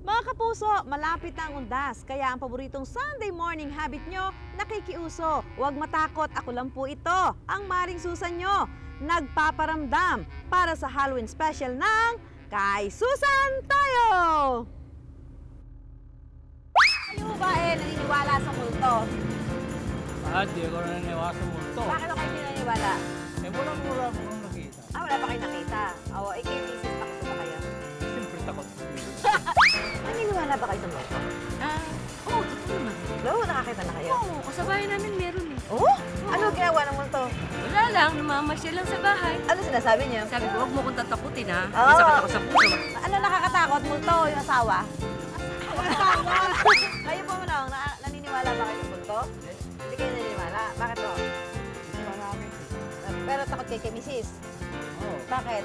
Mga kapuso, malapit na ang undas, kaya ang paboritong Sunday morning habit nyo, nakikiuso. Huwag matakot, ako lang po ito, ang Maring Susan nyo, nagpaparamdam para sa Halloween special ng Kay Susan Tayo! Kayo ba naniniwala sa multo? Di ko naniniwala sa multo. Bakit ako kayo naniniwala? Wala akong nakita. Wala pa kayo nakita. Kayo misis, takot ba kayo? Siyempre takot. Naniniwala ba kayo sa multo? Oo, totoo naman. Oo, nakakita na kayo? Oo, kasabayan namin meron eh. Oh? Ano ginawa ng multo? Wala lang, namamasyal lang sa bahay. Ano sinasabi niyo? Sabi ko, huwag mo kong tatakutin ha. Oo. May sakit ako sa puso. Ano nakakatakot? Multo o yung asawa? Kayo po mo naniniwala ba kayo sa multo? Hindi kayo naniniwala. Bakit po? Marami. Pero takot kay misis. Oo. Bakit?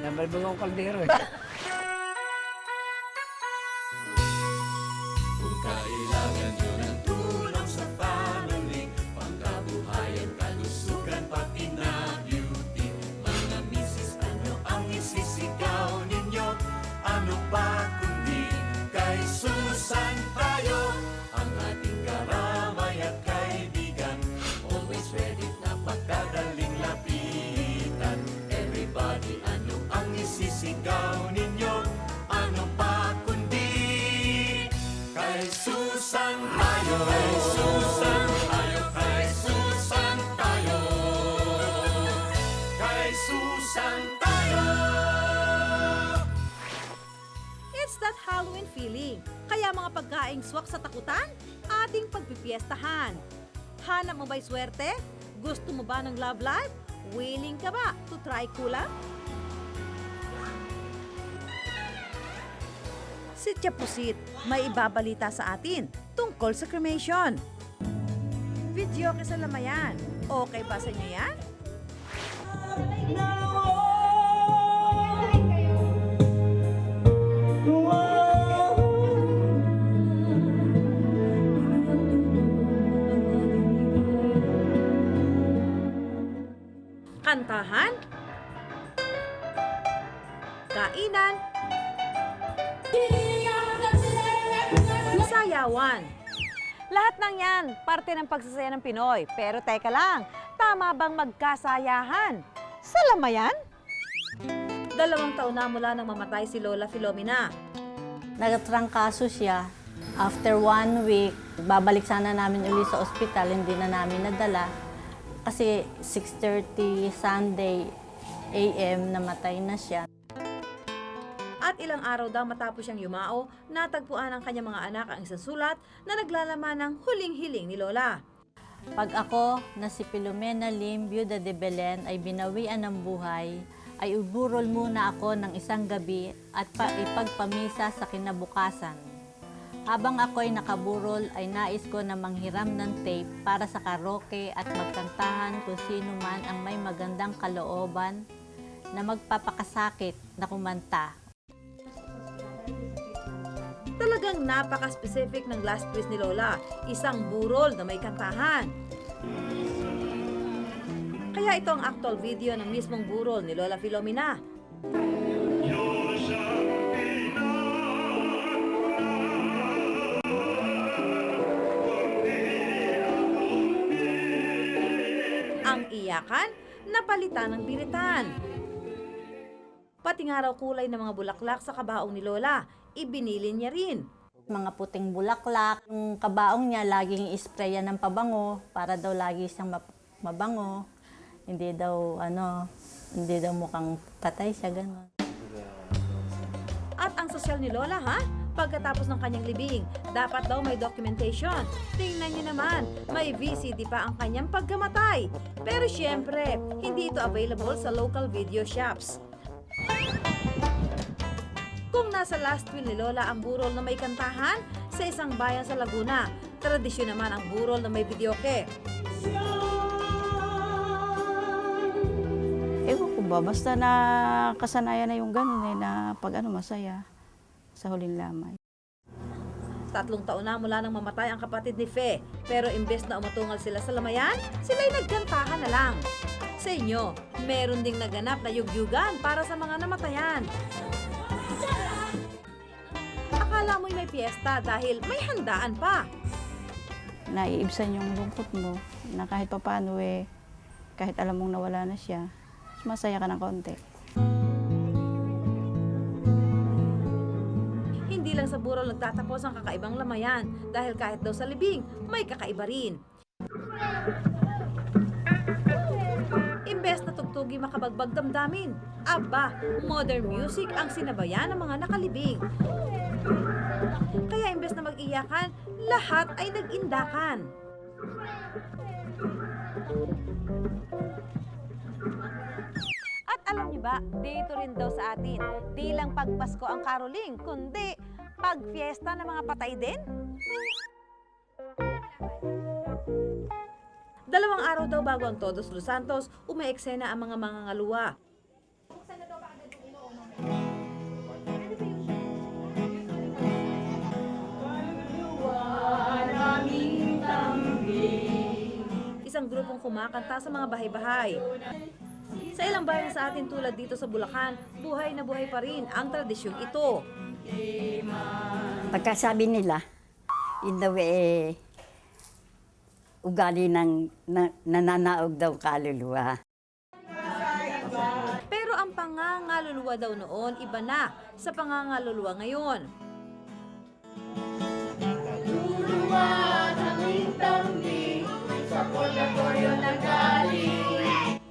Nabalbag ako kaldero eh. Kailangan nyo ng tulong sa family, pangkabuhayan, kalusugan, pati na beauty. Mga misis, ano ang isisigaw ninyo? Ano ba kundi kay Susan tayo? Ang ating karamay at kaibigan, always ready na pagkadaling lapitan. Everybody, ano ang isisigaw ninyo? Ano ba kundi kay Susan tayo, kay Susan tayo, kay Susan tayo, kay Susan tayo. It's that Halloween feeling. Kaya mga pagkaing swak sa takutan, ating pagpipiestahan. Hanap mo ba'y swerte? Gusto mo ba ng love life? Willing ka ba to try kulang? Si Chapusit may ibabalita sa atin tungkol sa cremation. Video ka sa lamayan. Okay ba sa inyo yan? Kantahan, kainan, sayawan. Lahat ng yan, parte ng pagsasaya ng Pinoy. Pero teka lang, tama bang magkasayahan? Sa lamayan? 2 taon na mula nang mamatay si Lola Filomena. Nagtrangkaso siya. After 1 week, babalik sana namin uli sa ospital, hindi na namin nadala. Kasi 6:30 Sunday AM, namatay na siya. At ilang araw daw matapos siyang yumao, natagpuan ng kanyang mga anak ang isang sulat na naglalaman ng huling hiling ni Lola. Pag ako na si Filomena Lim, Byuda de Belen, ay binawian ng buhay, ay uburol muna ako ng isang gabi at ipagpamisa sa kinabukasan. Habang ako'y nakaburol, ay nais ko na manghiram ng tape para sa karaoke at magkantahan kung sino man ang may magandang kalooban na magpapakasakit na kumanta. Talagang napaka-specific ng last quiz ni Lola, isang burol na may kantahan. Kaya ito ang actual video ng mismong burol ni Lola Filomena. Ang iyakan, napalitan ng biritan. Pati nga raw kulay ng mga bulaklak sa kabaong ni Lola, ibinili niya rin. Mga puting bulaklak, yung kabaong niya laging isprayan ng pabango para daw lagi siyang mabango. Hindi daw mukhang patay siya, gano'n. At ang sosyal ni Lola, ha? Pagkatapos ng kanyang libing, dapat daw may documentation. Tingnan niyo naman, may VCD pa ang kanyang pagkamatay. Pero syempre, hindi ito available sa local video shops. Kung nasa last will ni Lola ang burol na may kantahan, sa isang bayan sa Laguna, tradisyon naman ang burol na may videoke. Ewan ko ba, basta na kasanayan na yung ganun na pag masaya sa huling lamay. 3 taon na mula nang mamatay ang kapatid ni Fe, pero imbes na umatungal sila sa lamayan, sila'y nagkantahan na lang. Sa inyo, meron ding naganap na yugyugan para sa mga namatayan. Akala amoy may piyesta dahil may handaan pa. Naiibsan yung lungkot mo na kahit papano kahit alam mong nawala na siya, masaya ka ng konti. Hindi lang sa burol nagtatapos ang kakaibang lamayan dahil kahit daw sa libing, may kakaiba rin. Imbes na tugtugi makabagbag damdamin, aba, modern music ang sinabayan ng mga nakalibing. Kaya imbes na mag-iyakan, lahat ay nag-indakan. At alam niyo ba, dito rin daw sa atin, di lang pagpasko ang caroling, kundi pagfiesta ng mga patay din. 2 araw daw bago ang Todos los Santos, umeeksena ang mga mangangaluwa. Isang grupong kumakanta sa mga bahay-bahay. Sa ilang bayan sa atin tulad dito sa Bulacan, buhay na buhay pa rin ang tradisyong ito. Pagkasabi nila, yun daw ugali ng nananaog daw kaluluwa. Pero ang pangangaluluwa daw noon, iba na sa pangangaluluwa ngayon.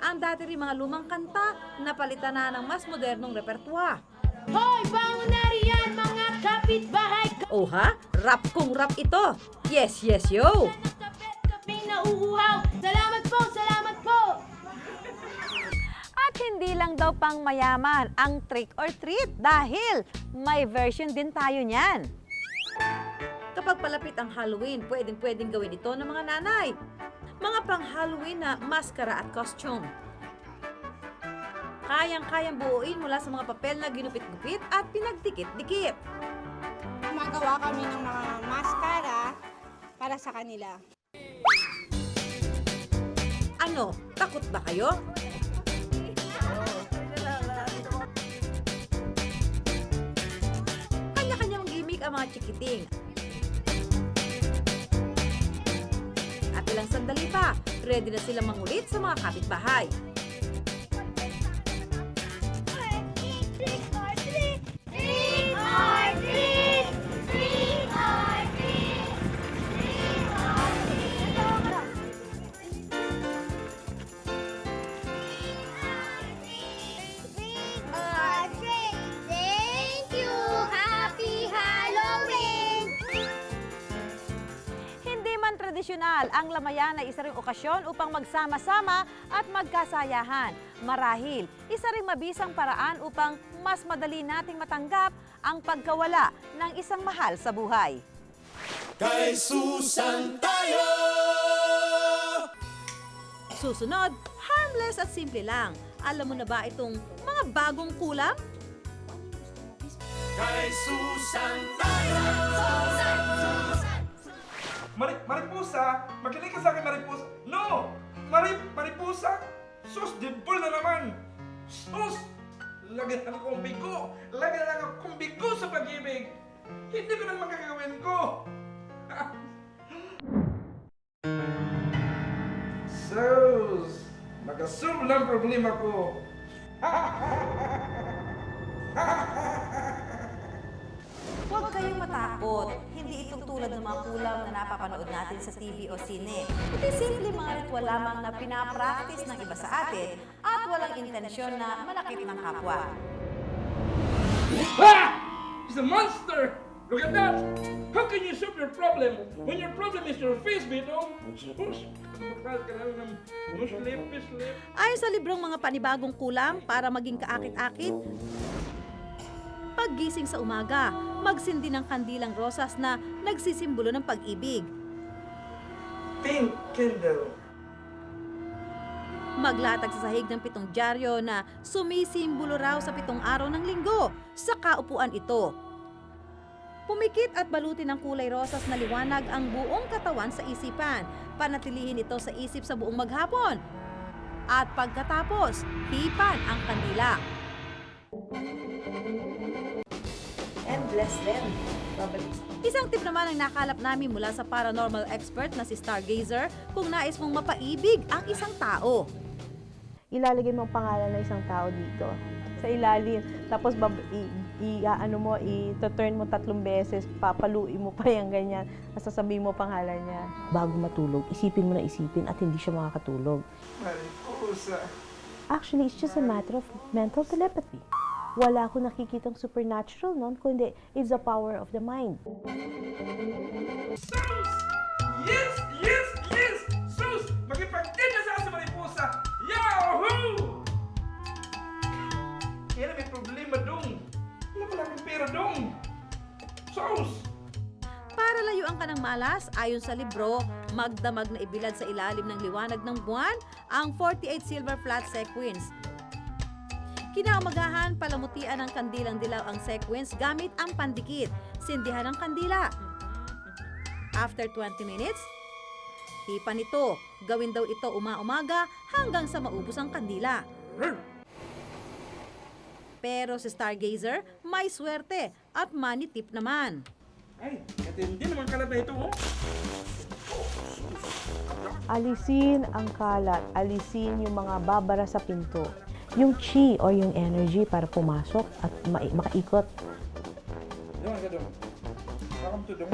Ang dati rin mga lumang kanta, napalitan na ng mas modernong repertoire. Hoy, bangon na riyan mga kapitbahay ko! Oh ha? Rap kung rap ito! Yes, yes, yo! Kaping nauuhaw! Salamat po! Salamat po! At hindi lang daw pang mayaman ang trick or treat dahil may version din tayo niyan. Kapag palapit ang Halloween, pwedeng gawin ito ng mga nanay. Mga pang-Halloween na maskara at costume. Kayang-kayang buuin mula sa mga papel na ginupit-gupit at pinagdikit-dikit. Gumagawa kami ng mga maskara para sa kanila. Ano, takot ba kayo? Kanya-kanyang gimmick ang mga chikiting. At ilang sandali pa, ready na sila mangulit sa mga kapitbahay. Thank you! Happy Halloween! Hindi man tradisyonal, ang lamayan ay isa ring okasyon upang magsama-sama at magkasayahan. Marahil, isa ring mabisang paraan upang mas madali nating matanggap ang pagkawala ng isang mahal sa buhay. Kay Susan tayo! Susunod, harmless at simple lang. Alam mo na ba itong mga bagong kulam? Kay Susan tayo! Mariposa! Makinig ka sa akin, Mariposa! No! Mariposa! Sus, dimple na naman! Sus! Lagyan lang akong bigo! Lagyan lang akong bigo sa pag-ibig! Hindi ko naman kakagawin ko! Sus! Nakasolve lang problema ko! Huwag kayong matakot. Hindi ito tulad ng mga kulam na napapanood natin sa TV o sine. Ito simple mga ritual lamang na pinapractice ng iba sa atin at walang intensyon na manakit ng kapwa. Ah! It's a monster! Look at that! How can you solve your problem when your problem is your face, Bito? Ayon sa librong mga panibagong kulam para maging kaakit-akit, paggising sa umaga, magsindi ng kandilang rosas na nagsisimbolo ng pag-ibig. Pink candle. Maglatag sa sahig ng 7 dyaryo na sumisimbolo raw sa 7 araw ng linggo sa kaupuan ito. Pumikit at balutin ng kulay rosas na liwanag ang buong katawan sa isipan. Panatilihin ito sa isip sa buong maghapon. At pagkatapos, hipan ang kandila. and bless them. Babalik. Isang tip naman ang nakalap namin mula sa paranormal expert na si Stargazer kung nais mong mapaibig ang isang tao. Ilalagay mo ang pangalan ng isang tao dito sa ilalim. Tapos i-turn mo 3 beses, papaluin mo pa yung ganyan, at sasabihin mo pangalan niya. Bago matulog, isipin mo na isipin at hindi siya makakatulog. Mariposa. Actually, it's just a matter of mental telepathy. Wala akong nakikitang supernatural noon, kundi it's the power of the mind. Sus! Yes! Yes! Yes! Sus! Magipagtin na sa mariposa! Yahoo! Kaya may problema dong. Wala pala akong pera dong. Sus! Para layuan ka ng malas, ayon sa libro, magdamag na ibilad sa ilalim ng liwanag ng buwan ang 48 silver flat sequins. Kinaumagahan, palamutian ng kandilang dilaw ang sequins gamit ang pandikit. Sindihan ang kandila. After 20 minutes, hipan ito. Gawin daw ito umaga hanggang sa maubos ang kandila. Pero si Stargazer, may swerte at money tip naman. Ay, katindi naman kalat na ito, oh. Alisin ang kalat, alisin yung mga babara sa pinto. Yung chi or yung energy para pumasok at makaikot. Doon ka doon. Welcome to doon.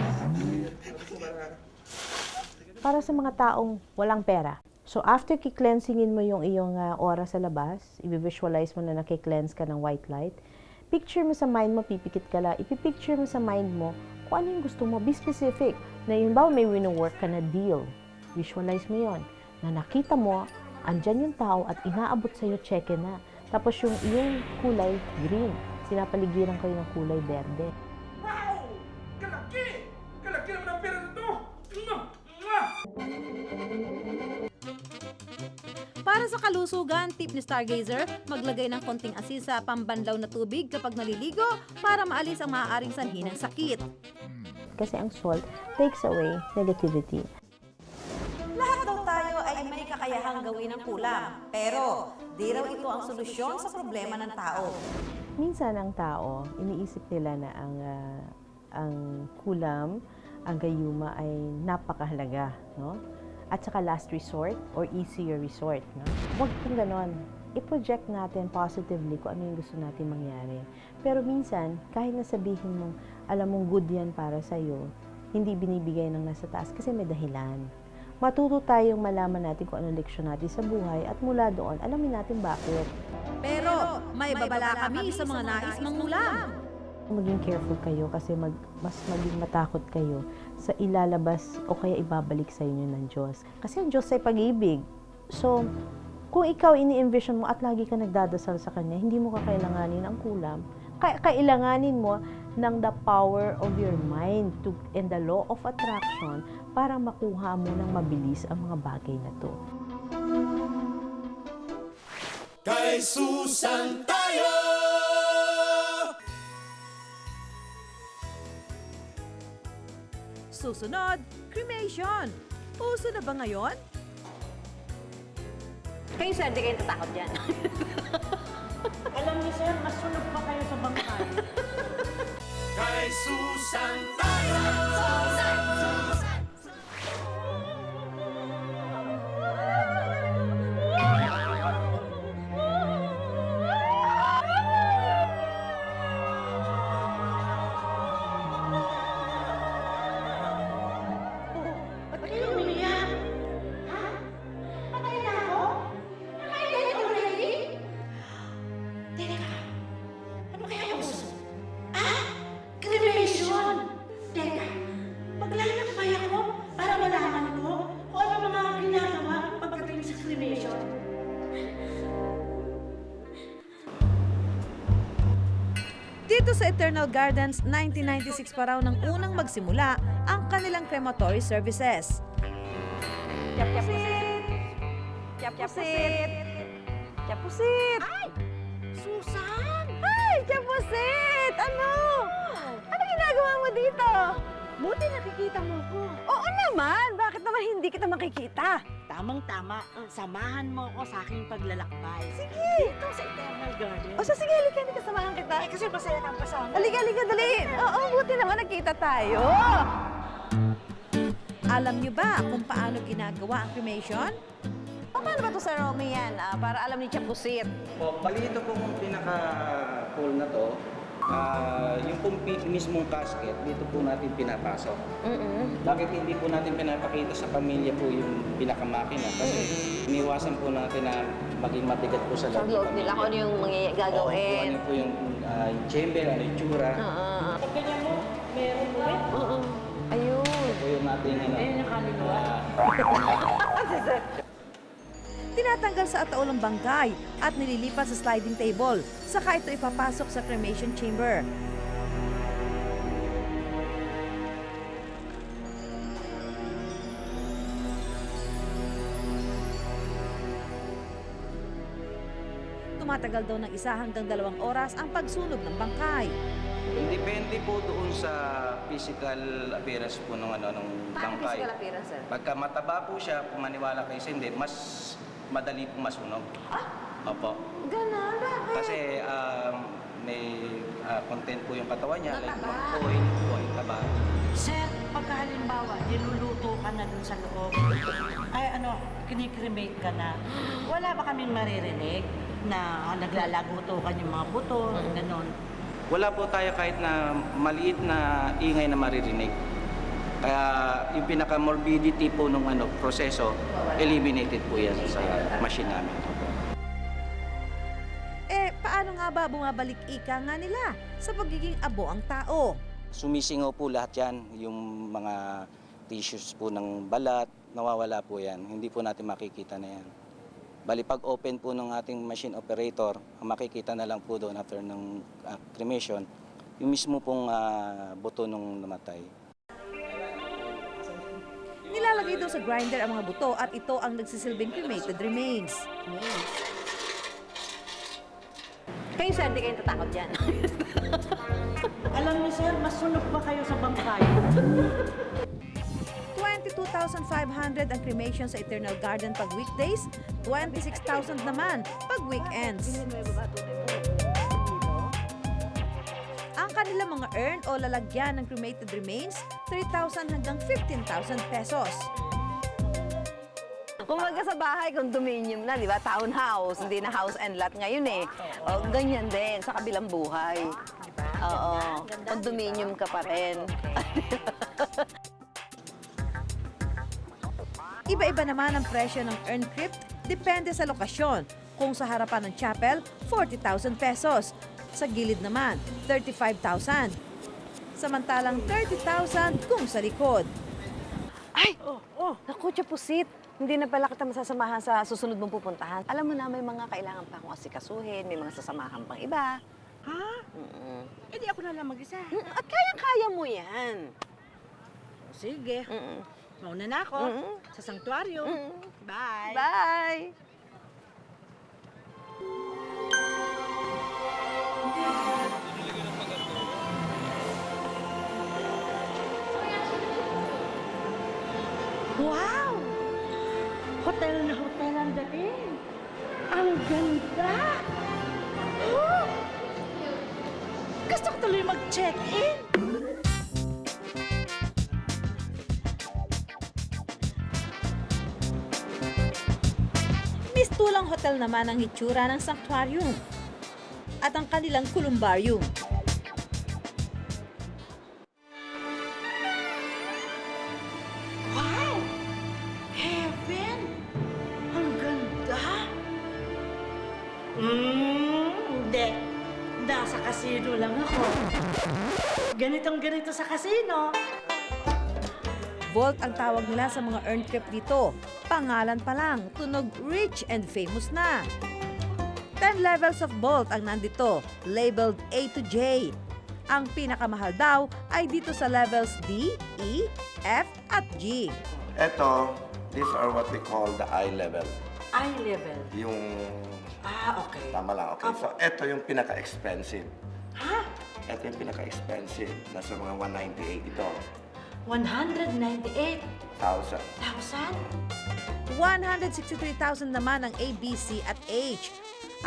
Para sa mga taong walang pera. So after ki-cleansingin mo yung iyong aura sa labas, i-visualize mo na naki-cleanse ka ng white light, picture mo sa mind mo, pipikit ka lang, ipipicture mo sa mind mo kung ano yung gusto mo, be specific. Na yun ba, may wino-work ka na deal. Visualize mo yon na nakita mo, andyan yung tao at inaabot sa'yo, cheque na. Tapos yung iyong kulay, green. Sinapaligiran kayo ng kulay berde. Wow! Kalaki! Kalaki naman ang pera nito! Mwah! Para sa kalusugan, tip ni Stargazer, maglagay ng konting asin sa pambanlaw na tubig kapag naliligo para maalis ang maaaring sanhi ng sakit. Kasi ang salt takes away negativity. Lahat daw tayo ay may kakayahang gawin ng kulam, pero di raw ito ang solusyon sa problema ng tao. Minsan ang tao, iniisip nila na ang kulam, ang gayuma ay napakahalaga, no? At saka last resort or easier resort, no? Huwag kong ganon. I-project natin positively kung ano yung gusto natin mangyari. Pero minsan, kahit nasabihin mong, alam mong good yan para sa'yo, hindi binibigay ng nasa taas kasi may dahilan. Matuto tayong malaman natin kung anong leksyon natin sa buhay at mula doon, alamin natin bakit. Pero may babala kami sa mga nais mangulam. Maging careful kayo kasi mas maging matakot kayo sa ilalabas o kaya ibabalik sa inyo ng Diyos. Kasi ang Diyos ay pag-ibig. So, kung ikaw ini-envision mo at lagi ka nagdadasal sa Kanya, hindi mo kakailanganin ang kulam. Kailanganin mo ng the power of your mind and the law of attraction para makuha mo ng mabilis ang mga bagay na to. Kay Susan tayo! Susunod, cremation. Uso na ba ngayon? Kayo sir, di kayo tatakot dyan. Alam niyo sir, mas sunog pa kayo sa bangkay. Kay Susan tayo! Susan! Dito sa Eternal Gardens, 1996 pa raw nang unang magsimula ang kanilang crematory services. Tiyapusit! Tiyapusit! Tiyapusit! Ay! Susan! Ay! Tiyapusit! Ano? Ano ginagawa mo dito? Buti nakikita mo ko. Oo naman! Bakit naman hindi kita makikita? Tamang-tama. Samahan mo ko sa aking paglalakbay. Sige! Dito sa Eternal Garden. O sige, halika, halika, samahan kita. Eh, kasi masaya kang kasama. Halika, halika, dali! Oo, buti naman nakita tayo. Alam niyo ba kung paano ginagawa ang cremation? Paano ba ito sa Romy yan? Para alam ni Chapusit. Po, bali ito pong pinaka-cool na to. Yung pong mismong casket, dito po natin pinapasok. Bakit hindi po natin pinapakita sa pamilya po yung pinakamakina? Kasi iniwasan po natin na maging mabigat po sa loob ng nila kung ano yung gagawin. Kung ano po yung chamber, ano yung tsura. Pag ganyan mo, meron ulit. Ayun. Ito po yung ating ano. yung kaluluwa. Tinatanggal sa ataol ang bangkay at nililipat sa sliding table. Saka ito ipapasok sa cremation chamber. Tumatagal daw ng 1 hanggang 2 oras ang pagsunog ng bangkay. Depende po doon sa physical appearance po ng bangkay. Pagka mataba po siya, kung maniwala kayo sa hindi, mas madali po masunog. Opo. Ganon, bakit? Kasi may content po yung katawan niya, like oil, taba. Sir, pagka halimbawa, niluluto ka na dun sa loob, ay kinikremate ka na, wala ba kaming maririnig na naglalagutukan yung mga buto, ganon? Wala po tayo kahit na maliit na ingay na maririnig. Kaya yung pinaka-morbidity po ng proseso, eliminated po yan sa machine namin. Paano nga ba bumabalik ika nga nila sa pagiging abo ang tao? Sumisingaw po lahat yan, yung mga tissues po ng balat, nawawala po yan. Hindi po natin makikita na yan. Bali, pag open po ng ating machine operator, ang makikita na lang po doon after ng cremation, yung mismo pong buto nung namatay. Nilalagay daw sa grinder ang mga buto at ito ang nagsisilbing cremated remains. Kayo sir, hindi kayo tatakot dyan. Alam niyo sir, mas sunog pa kayo sa bangkay. 22,500 ang cremation sa Eternal Garden pag weekdays, 26,000 naman pag weekends. Ang kanilang mga urn o lalagyan ng cremated remains, 3,000 hanggang 15,000 pesos. Kumbaga sa bahay, condominium na, di ba? Townhouse, hindi na house and lot ngayon eh. O, ganyan din sa kabilang buhay. Oo, condominium ka pa rin. Iba-iba naman ang presyo ng urn crypt, depende sa lokasyon. Kung sa harapan ng chapel, 40,000 pesos. Sa gilid naman, 35,000. Samantalang 30,000 kung sa likod. Ay! Naku, Chapusit. Hindi na pala kita masasamahan sa susunod mong pupuntahan. Alam mo na, may mga kailangan pa akong asikasuhin, may mga sasamahan pang iba. Ha? Eh di ako na lang mag-isa. At kayang-kaya mo yan. Sige. Mauna na ako sa sanctuary. Bye. Bye! Wow! Hotel na hotel ang dating. Ang ganda! Oh! Gusto ko tuloy mag-check-in. Mistulang hotel naman ang hitsura ng sanctuarium at ang kanilang columbarium. Wow! Heaven! Ang ganda! Hindi. Nasa casino lang ako. Ganitong-ganito sa casino. Vault ang tawag nila sa mga urn crypt dito. Pangalan pa lang, tunog rich and famous na. 10 levels of vault ang nandito, labeled A to J. Ang pinakamahal daw ay dito sa levels D, E, F at G. Ito, these are what we call the eye level. Eye level. Yung... Okay. Tama lang, okay. So, ito yung pinaka-expensive. Ha? Ito yung pinaka-expensive. Nasa mga 198 ito. 198,000. 163,000 naman ang A, B, C at H.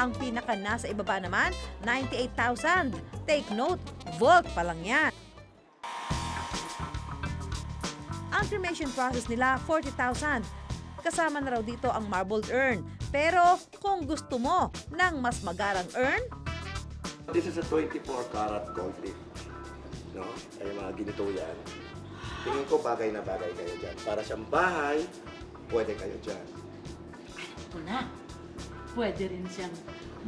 Ang pinaka nasa ibaba naman, 98,000. Take note, volt pa lang yan. Ang cremation process nila, 40,000. Kasama na raw dito ang marbled urn. Pero kung gusto mo ng mas magarang urn, This is a 24 karat gold leaf. No? Ay mga ginito yan. Tingin ko bagay na bagay kayo dyan. Para siyang bahay, pwede kayo dyan. Ito na. Pwede rin siyang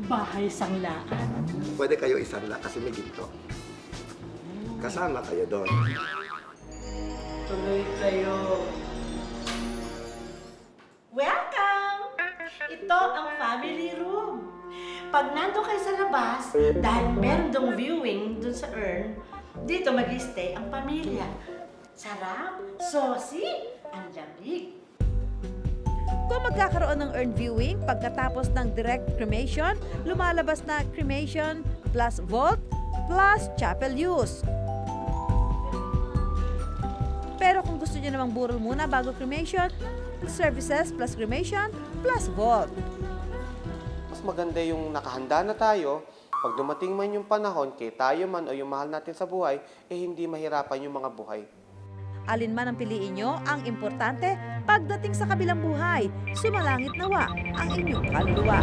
bahay sanglaan. Pwede kayo isanla kasi may ginto. Kasama kayo doon. Tuloy kayo. Welcome! Ito ang family room. Pag nandun kayo sa labas, dahil meron dong viewing dun sa urn, dito mag-stay ang pamilya. Sarap, saucy, ang lamig. kung magkakaroon ng urn viewing pagkatapos ng direct cremation, lumalabas na cremation plus vault plus chapel use. Pero kung gusto niyo namang burol muna bago cremation, services plus cremation plus vault. Mas maganda yung nakahanda na tayo. Pag dumating man yung panahon, kay tayo man o yung mahal natin sa buhay, hindi mahirapan yung mga buhay. Alin man ang piliin nyo, ang importante, pagdating sa kabilang buhay, sumalangit nawa ang inyong kaluluwa.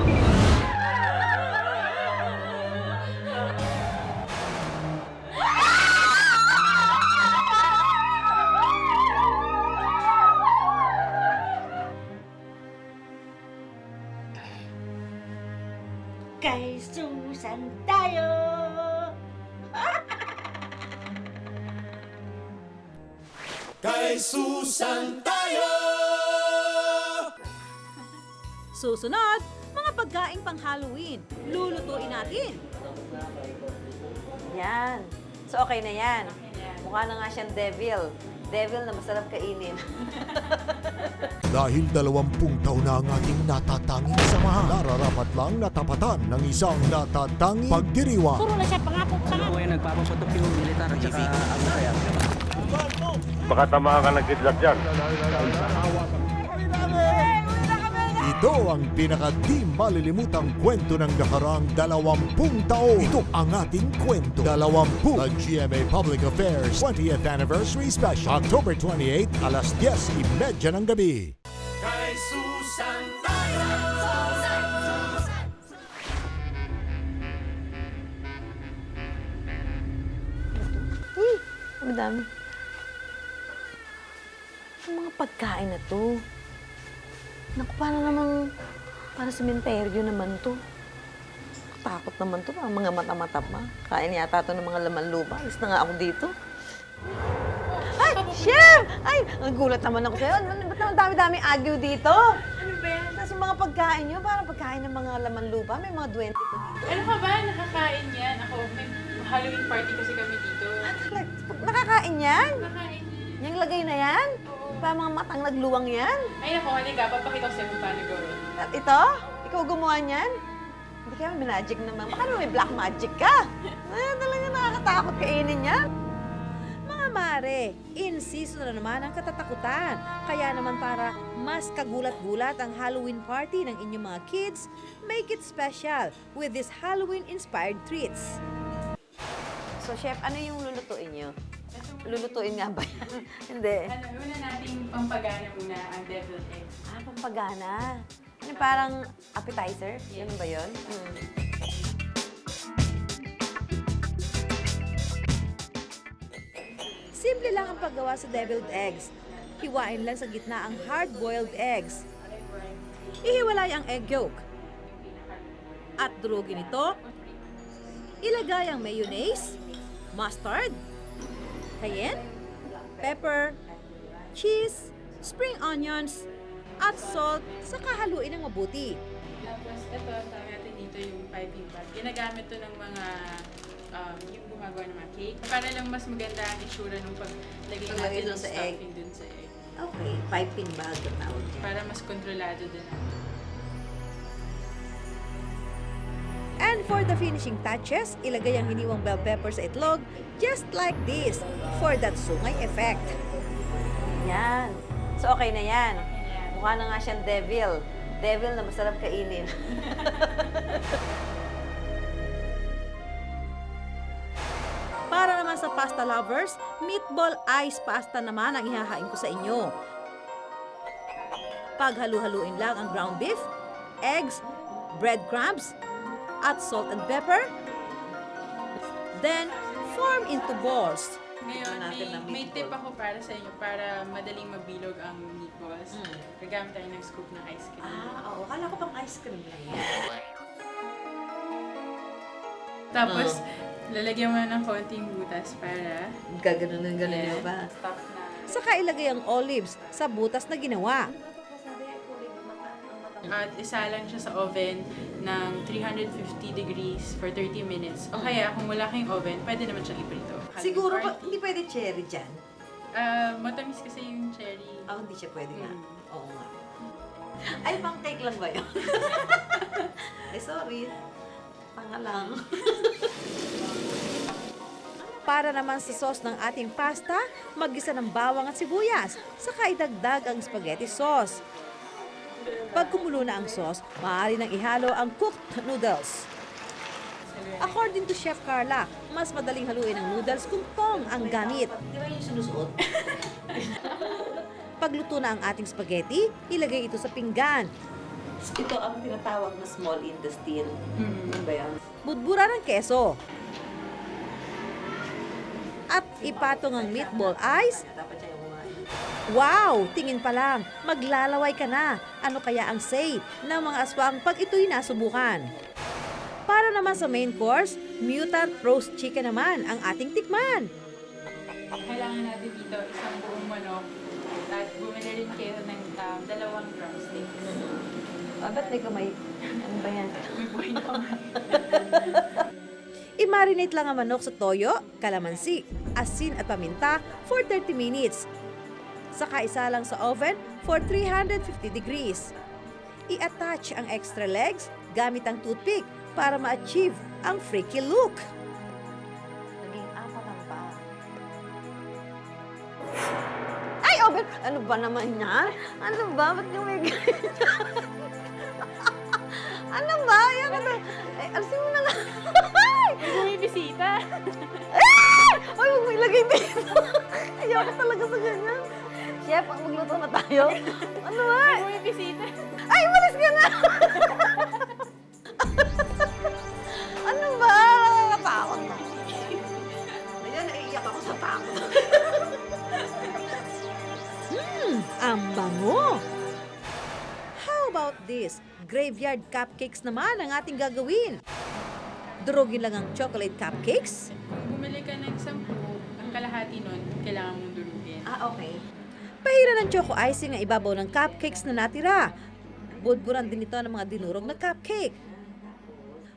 Kay Susan tayo! Kay Susan tayo! Susunod, mga pagkaing pang Halloween. Lulutuin natin. Yan. So okay na yan. Mukha na nga siyang devil. Devil na masarap kainin. Dahil 20 taon na ang ating natatanging samahan, nararapat lang natapatan ng isang natatanging pagdiriwang. Puro na siya pangako. Ano yung nagpapaputok yung militar at saka ang kaya? Baka tamaan ka ng kidlat dyan. Ito ang pinaka-di malilimutang kwento ng nakaraang 20 taon. Ito ang ating kwento. 20, the GMA Public Affairs 20th Anniversary Special. October 28, alas 10:30 ng gabi. Kay Susan tayo! Uy, ang dami. Ang mga pagkain na to. Naku, para sementeryo naman to. Takot naman to, parang mga mata-mata pa. Kain yata to ng mga laman lupa. Alis na nga ako dito. Ay, Chef! Ay, ang gulat naman ako sa'yo. Ba't naman dami-daming agyo dito? Ano ba yan? Tapos yung mga pagkain nyo, parang pagkain ng mga laman lupa. May mga duwende ko dito. Ano ka ba? Nakakain yan. Ako, may Halloween party kasi kami dito. Nakakain yan? Nakakain yan. Yung lagay na yan? Parang mga matang nagluwang yan? Ay, naku, halika. Papakita ko sa'yo kung paano gawin. At ito? Ikaw gumawa niyan? Hindi kaya may magic naman. Baka naman may black magic ka. Ay, talaga nakakatakot kainin yan. Mga mare, in season na naman ang katatakutan. Kaya naman para mas kagulat-gulat ang Halloween party ng inyong mga kids, make it special with this Halloween-inspired treats. So, Chef, ano yung lulutuin niyo? Lulutuin nga ba yan? Hindi. Ano, una nating pampagana muna ang deviled eggs. Ah, pampagana. Ano, parang appetizer? Yes. Yan ba yun? Simple lang ang paggawa sa deviled eggs. Hiwain lang sa gitna ang hard-boiled eggs. Ihiwalay ang egg yolk. At durugin ito. Ilagay ang mayonnaise, mustard, cayenne, pepper, cheese, spring onions, at salt sa kahaluin ng mabuti. Tapos, ito, tawag natin dito yung piping bag. Ginagamit to ng mga yung gumagawa ng mga cake. Para lang mas maganda ang itsura ng paglagay natin ng stuffing dun sa egg. Okay, piping bag ang tawag niya. Para mas kontrolado din natin. And for the finishing touches, ilagay ang hiniwang bell pepper sa itlog just like this for that sungay effect. Yan. So, okay na yan. Mukha na nga siyang devil. Devil na masarap kainin. Para naman sa pasta lovers, meatball ice pasta naman ang ihahain ko sa inyo. Paghalu-haluin lang ang ground beef, eggs, breadcrumbs, at salt and pepper. Then, form into balls. Ngayon, may tip ako para sa inyo para madaling mabilog ang meatballs. Gagamit tayo ng scoop ng ice cream. Oo. Akala ko pang ice cream lang yan. Tapos, lalagyan mo ng konting butas para... Gaganon mo ba? Stop na. Saka ilagay ang olives sa butas na ginawa. At isa lang siya sa oven ng 350 degrees for 30 minutes. O kaya, kung wala kayong oven, pwede naman siyang iprito. Siguro, hindi pwede cherry dyan. Matamis kasi yung cherry. Hindi siya pwede nga. Oo nga. Ay, pang cake lang ba yun? Ay, sorry. Panga lang. Para naman sa sauce ng ating pasta, mag-isa ng bawang at sibuyas. Saka idagdag ang spaghetti sauce. Pag kumulo na ang sauce, maaari nang ihalo ang cooked noodles. According to Chef Carla, mas madaling haluin ang noodles kung tong ang gamit. Di ba yung sinusuot? Pagluto na ang ating spaghetti, ilagay ito sa pinggan. Ito ang tinatawag na small intestine. Ano ba yan? Budbura ng keso. At ipatong ang meatball ice. Wow! Tingin pa lang, maglalaway ka na. Ano kaya ang say ng mga aswang pag ito'y nasubukan? Para naman sa main course, mutant roast chicken naman ang ating tikman. Kailangan natin dito isang buong manok at bumili rin kayo ng 2 drumsticks. Ba't may kamay? Ano ba yan? May buhay na kamay. I-marinate lang ang manok sa toyo, kalamansi, asin at paminta for 30 minutes. Saka isa lang sa oven for 350 degrees. I-attach ang extra legs gamit ang toothpick para ma-achieve ang freaky look. Naging apat ang pa. Ay, oven! Ano ba naman yan? Ano ba? Ba't yung may ganyan? Ano ba? Yan ano? Ay, alisin mo na nga. Bumibisita. Ay! Ay, huwag mo ilagay dito. Ayoko talaga sa ganyan. Chef, magluto na tayo. Ano ba? Bumibisita. Ay, umalis ka na! Ano ba? Nakakatakot na. Ayan, naiiyak ako sa takot. Ang bango! How about this? Graveyard cupcakes naman ang ating gagawin. Durugin lang ang chocolate cupcakes. Kung bumili ka ng 10, ang kalahati nun, kailangan mong durugin. Okay. Pahiran ng choco icing ang ibabaw ng cupcakes na natira. Budburan din ito ng mga dinurog na cupcake.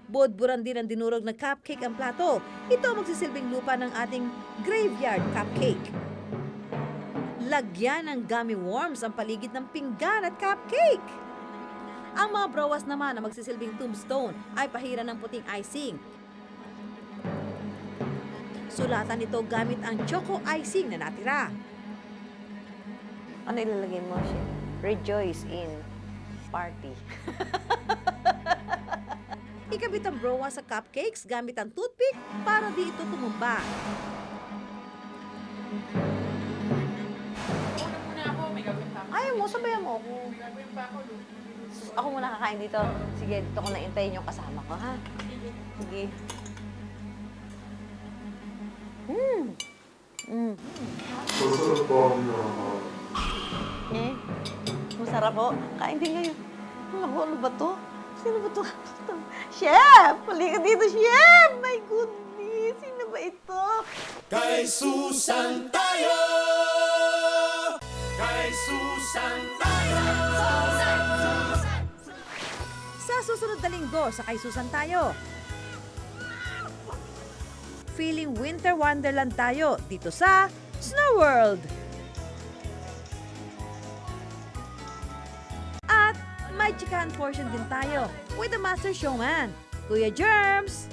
Budburan din ang dinurog na cupcake ang plato. Ito ang magsisilbing lupa ng ating graveyard cupcake. Lagyan ng gummy worms ang paligid ng pinggan at cupcake. Ang mga brawas naman na magsisilbing tombstone ay pahiran ng puting icing. Sulatan ito gamit ang choco icing na natira. Ano ilalagay mo siya? Rejoice in party. Ikabit ang browa sa cupcakes gamit ang toothpick para di ito tumumba. Una muna ako, may gagawin pa ako. Ayaw mo, sabayan mo ako. May gagawin pa ako. Ako muna kakain dito. Sige, dito ko na intayin yung kasama ko, ha? Sige. Masarap po. Kain din kayo. Ano ba to? Sino ba to? Chef! Halika dito, Chef! My goodness! Sino ba ito? Kay Susan tayo! Kay Susan tayo! Sa susunod na linggo, sa Kay Susan tayo. Feeling winter wonderland tayo dito sa Snow World. At may chikahan portion din tayo with the Master Showman, Kuya Germs.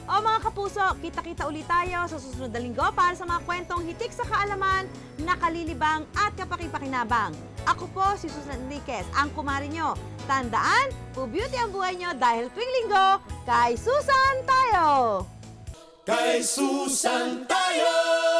O mga kapuso, kita-kita ulit tayo sa susunod na linggo para sa mga kwentong hitik sa kaalaman, nakalilibang at kapakipakinabang. Ako po si Susan Enriquez, ang kumari nyo. Tandaan, pu-beauty ang buhay nyo dahil tuwing linggo, kay Susan tayo! Kay Susan tayo!